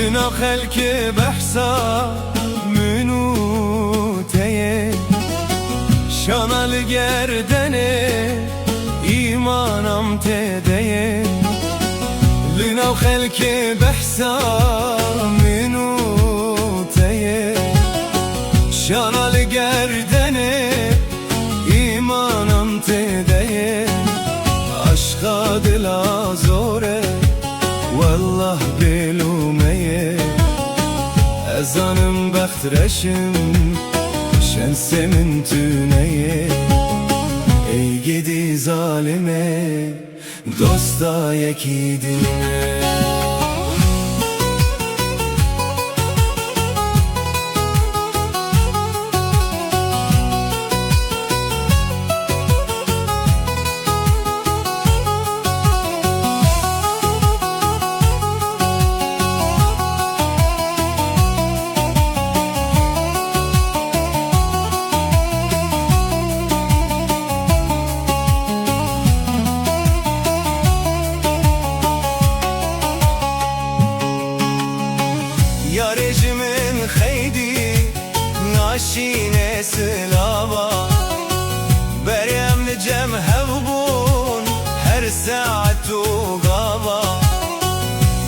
لنا خلق بحثا منو تيه شانال گردنه ایمانم تديه لنا خلق بحثا منو تيه شانال گردنه ایمانم تديه aşka dil azore والله بلومeye ezanım bahtreşim şensemin tüneye ey gidi zalime dosta yeki dinle. Yarejimin xeydi naşine silava Beremli cem hevbun her saatu gava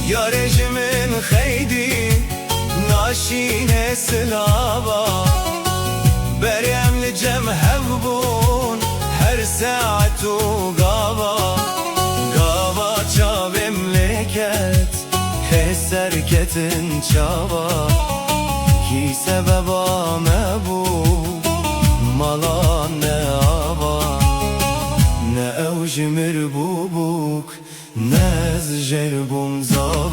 Yarejimin xeydi naşine silava Beremli cem hevbun her saatu gava Gava çavemleket serketin çava ki sebeba mebu mala ne ava ne evjimir bubuk ne zjerbum za